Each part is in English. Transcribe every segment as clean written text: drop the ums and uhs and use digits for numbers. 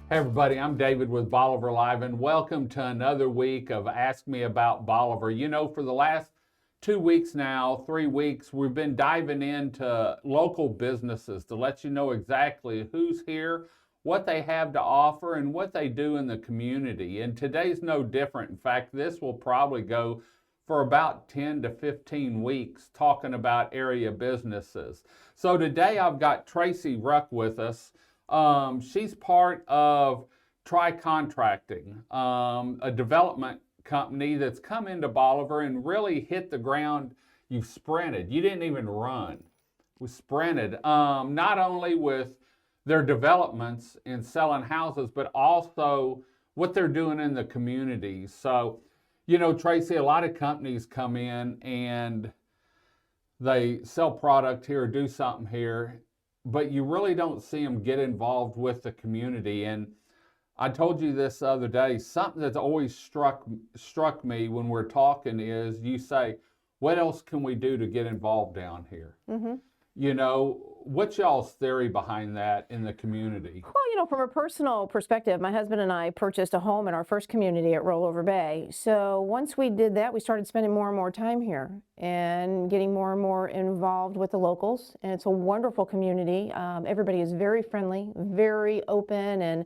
Hey everybody, I'm David with Bolivar Live, and welcome to another week of Ask Me About Bolivar. You know, for the last 2 weeks now, 3 weeks, we've been diving into local businesses to let you know exactly who's here, what they have to offer, and what they do in the community. And today's no different. In fact, this will probably go for about 10 to 15 weeks talking about area businesses. So today I've got Tracy Ruck with us. She's part of Tri Contracting, a development company that's come into Bolivar and really hit the ground. You've sprinted. You didn't even run. We sprinted. Not only with their developments and selling houses, but also what they're doing in the community. So, you know, Tracy, a lot of companies come in and they sell product here, do something here, but you really don't see them get involved with the community. And I told you this the other day, something that's always struck me when we're talking is you say, what else can we do to get involved down here? Mm-hmm. You know, what's y'all's theory behind that in the community? Well, from a personal perspective, my husband and I purchased a home in our first community at Rollover Bay. So once we did that, we started spending more and more time here and getting more and more involved with the locals. And it's a wonderful community. Everybody is very friendly, very open, and,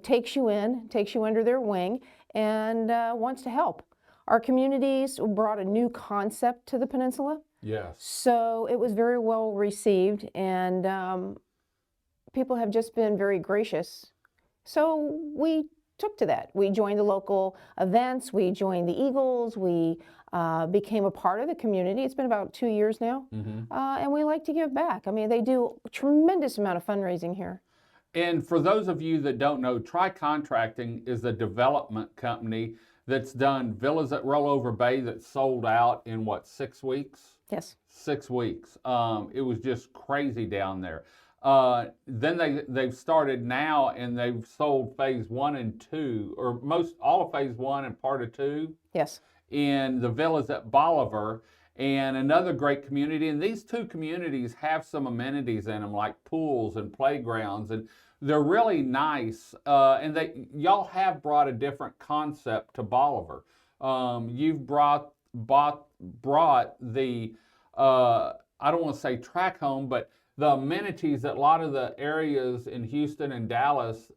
takes you under their wing and wants to help. Our communities brought a new concept to the peninsula. Yes. So it was very well received, and people have just been very gracious. So we took to that. We joined the local events. We joined the Eagles. We became a part of the community. It's been about 2 years now, and we like to give back. I mean, they do a tremendous amount of fundraising here. And for those of you that don't know, Tri Contracting is a development company that's done villas at Rollover Bay that sold out in 6 weeks? Yes. 6 weeks. It was just crazy down there. Then they've started now and they've sold phase 1 and 2, or most all of phase 1 and part of 2. Yes. In the Villas at Bolivar, and another great community. And these two communities have some amenities in them, like pools and playgrounds, and they're really nice. And y'all have brought a different concept to Bolivar. You've brought the I don't want to say track home, but the amenities that a lot of the areas in Houston and Dallas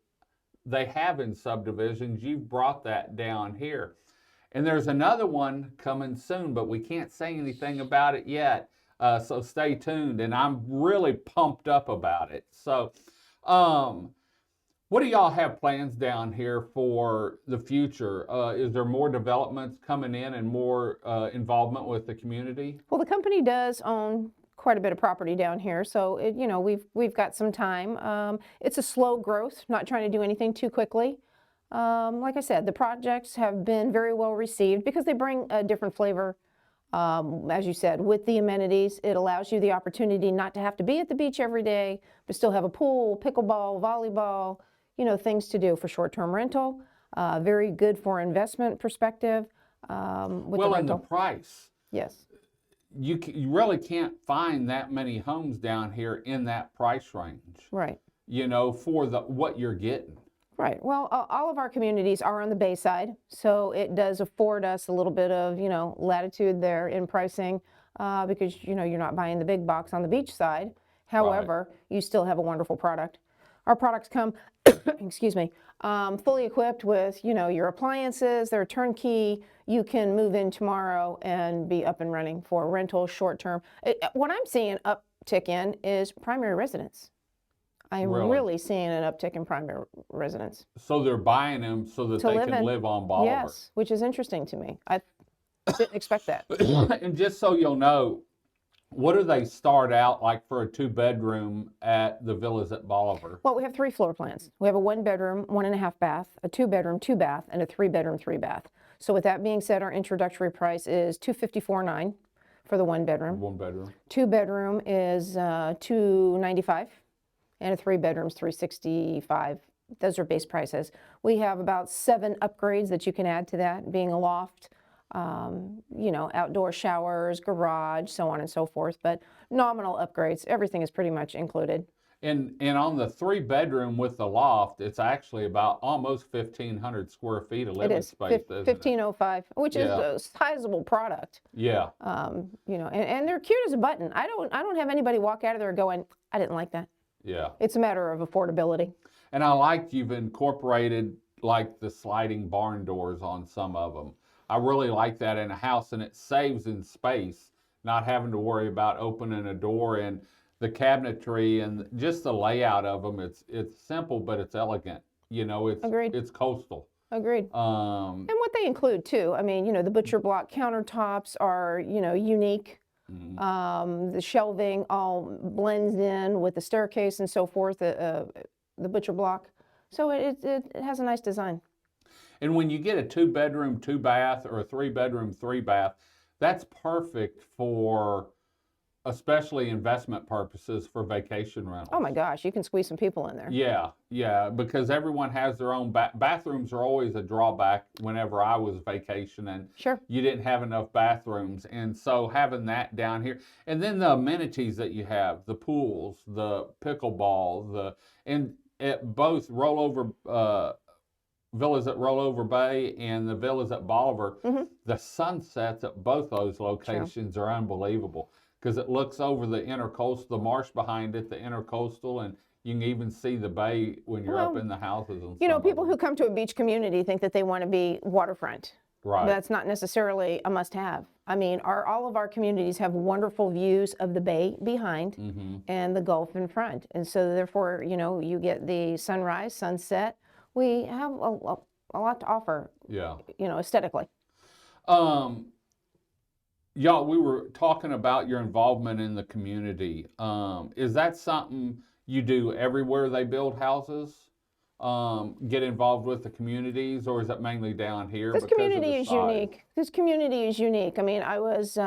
they have in subdivisions. You've brought that down here. And there's another one coming soon, but we can't say anything about it yet. So stay tuned. And I'm really pumped up about it. So what do y'all have plans down here for the future? Is there more developments coming in and more involvement with the community? Well, the company does own quite a bit of property down here, so we've got some time. It's a slow growth, not trying to do anything too quickly. Like I said, the projects have been very well received because they bring a different flavor. As you said, with the amenities, it allows you the opportunity not to have to be at the beach every day, but still have a pool, pickleball, volleyball, things to do for short-term rental. Very good for investment perspective. With the rental. And the price. Yes. You really can't find that many homes down here in that price range. Right. For what you're getting. Right. Well, all of our communities are on the bay side, so it does afford us a little bit of, latitude there in pricing because, you're not buying the big box on the beach side. However, you still have a wonderful product. Our products come, excuse me, fully equipped with, your appliances. They're turnkey. You can move in tomorrow and be up and running for rental short term. What I'm seeing uptick in is primary residence. I'm really seeing an uptick in primary residence. So they're buying them so that they can live on Bolivar. Yes, which is interesting to me. I didn't expect that. And just so you'll know, what do they start out like for a 2-bedroom at the Villas at Bolivar? Well, we have 3 floor plans. We have a 1-bedroom, 1.5 bath, a 2-bedroom, 2-bath, and a 3-bedroom, 3-bath. So with that being said, our introductory price is $254,900 for the 1-bedroom. 1-bedroom. 2-bedroom is $295,000. And a 3-bedroom's $365,000. Those are base prices. We have about 7 upgrades that you can add to that, being a loft, outdoor showers, garage, so on and so forth. But nominal upgrades, everything is pretty much included. And on the 3-bedroom with the loft, it's actually about almost 1,500 square feet of It living is space, isn't it? 1505, which is Yeah. a sizable product. Yeah. You know, and they're cute as a button. I don't have anybody walk out of there going, I didn't like that. Yeah. It's a matter of affordability. And I like you've incorporated like the sliding barn doors on some of them. I really like that in a house, and it saves in space, not having to worry about opening a door, and the cabinetry and just the layout of them. It's simple, but it's elegant. You know, Agreed. it's coastal. Agreed. And what they include too, I mean, you know, the butcher block countertops are, you know, unique. The shelving all blends in with the staircase and so forth, the butcher block. So it has a nice design. And when you get a 2-bedroom, 2-bath, or a 3-bedroom, 3-bath, that's perfect for especially investment purposes for vacation rentals. Oh my gosh, you can squeeze some people in there. Yeah, yeah, because everyone has their own bathrooms are always a drawback whenever I was vacationing. Sure. You didn't have enough bathrooms. And so having that down here, and then the amenities that you have, the pools, the pickleball, and at both Villas at Rollover Bay and the Villas at Bolivar, the sunsets at both those locations are unbelievable, because it looks over the intercoastal, the marsh behind it, the intercoastal, and you can even see the bay when you're up in the houses. And you know, people who come to a beach community think that they want to be waterfront. Right. That's not necessarily a must-have. I mean, all of our communities have wonderful views of the bay behind and the Gulf in front. And so therefore, you know, you get the sunrise, sunset. We have a lot to offer, Yeah. you know, aesthetically. Y'all, we were talking about your involvement in the community. Is that something you do everywhere they build houses? Get involved with the communities, or is it mainly down here? This community is unique. This community is unique. I mean, I was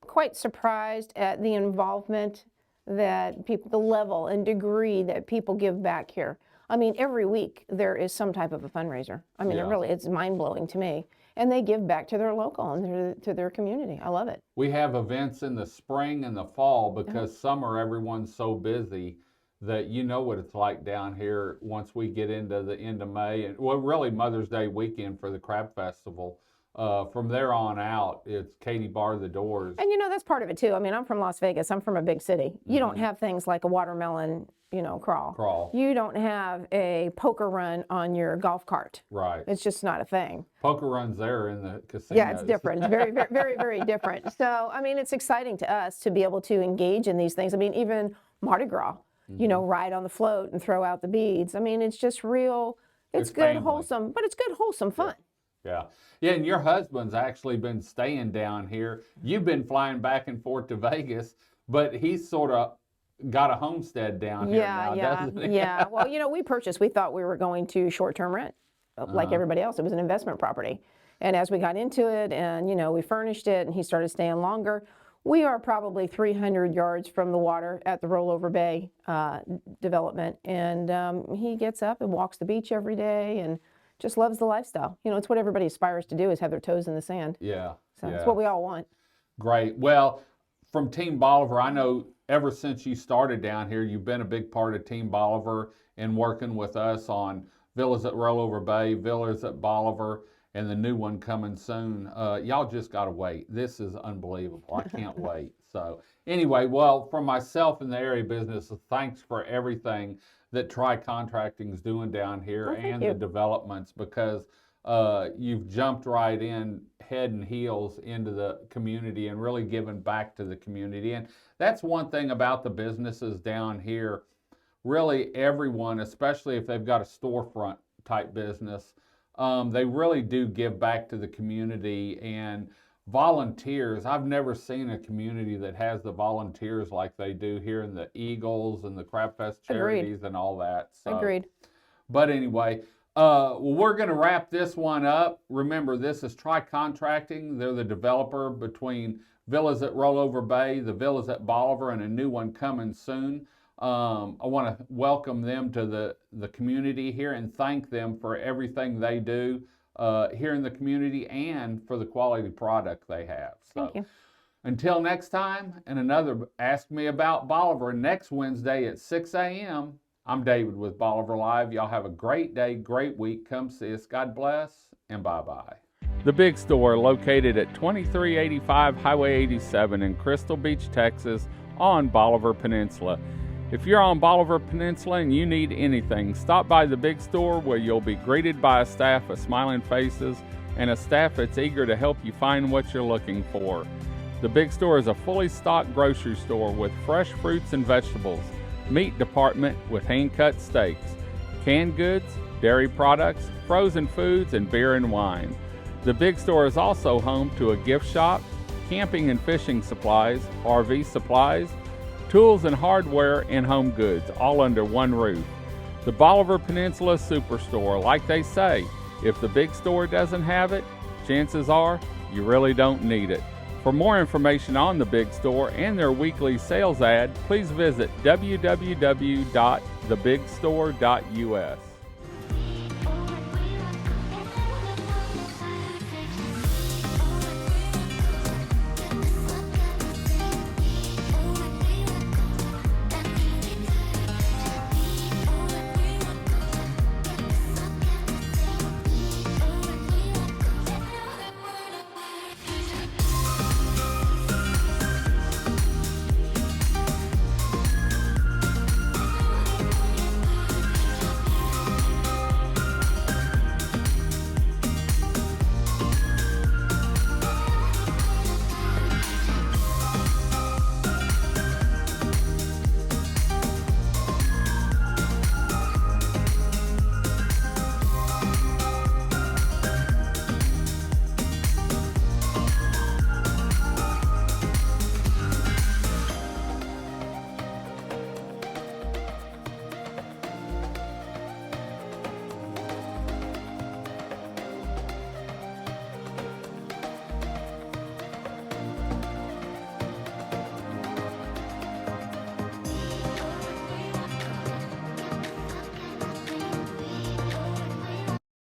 quite surprised at the involvement that people, the level and degree that people give back here. I mean, every week there is some type of a fundraiser. I mean, it's mind-blowing to me. And they give back to their local and to their community. I love it. We have events in the spring and the fall, because summer everyone's so busy that you know what it's like down here once we get into the end of May. And well, really Mother's Day weekend for the Crab Festival. From there on out, it's Katie bar the doors. And you know, that's part of it too. I mean, I'm from Las Vegas. I'm from a big city. You don't have things like a watermelon, you know, crawl. You don't have a poker run on your golf cart. Right. It's just not a thing. Poker runs there in the casino. Yeah, it's different. It's very, very, very, very different. So, I mean, it's exciting to us to be able to engage in these things. I mean, even Mardi Gras, you know, ride on the float and throw out the beads. I mean, it's just real, it's good, family. wholesome, but it's good, wholesome fun. Yeah. Yeah, and your husband's actually been staying down here. You've been flying back and forth to Vegas, but he's sort of got a homestead down here now, doesn't he? Yeah. Well, you know, we thought we were going to short-term rent, like everybody else. It was an investment property. And as we got into it and, you know, we furnished it and he started staying longer, we are probably 300 yards from the water at the Rollover Bay development. And he gets up and walks the beach every day and just loves the lifestyle. You know, it's what everybody aspires to do, is have their toes in the sand. Yeah. So it's what we all want. Great. Well, from Team Bolivar, I know ever since you started down here, you've been a big part of Team Bolivar and working with us on Villas at Rollover Bay, Villas at Bolivar, and the new one coming soon. Y'all just got to wait. This is unbelievable. I can't wait. So anyway, well, from myself in the area business, thanks for everything that Tri Contracting is doing down here and the developments, because you've jumped right in head and heels into the community and really given back to the community. And that's one thing about the businesses down here. Really everyone, especially if they've got a storefront type business, they really do give back to the community. And volunteers, I've never seen a community that has the volunteers like they do here in the Eagles and the Crab Fest charities and all that. So, Agreed. But anyway, well, we're going to wrap this one up. Remember, this is Tri Contracting. They're the developer between Villas at Rollover Bay, the Villas at Bolivar, and a new one coming soon. I want to welcome them to the community here and thank them for everything they do here in the community and for the quality product they have. So, Thank you. Until next time, and another Ask Me About Bolivar next Wednesday at 6 a.m., I'm David with Bolivar Live. Y'all have a great day, great week. Come see us. God bless, and bye-bye. The Big Store, located at 2385 Highway 87 in Crystal Beach, Texas, on Bolivar Peninsula. If you're on Bolivar Peninsula and you need anything, stop by the Big Store, where you'll be greeted by a staff of smiling faces and a staff that's eager to help you find what you're looking for. The Big Store is a fully stocked grocery store with fresh fruits and vegetables, meat department with hand-cut steaks, canned goods, dairy products, frozen foods, and beer and wine. The Big Store is also home to a gift shop, camping and fishing supplies, RV supplies, tools and hardware, and home goods, all under one roof. The Bolivar Peninsula Superstore, like they say, if the Big Store doesn't have it, chances are you really don't need it. For more information on the Big Store and their weekly sales ad, please visit www.thebigstore.us.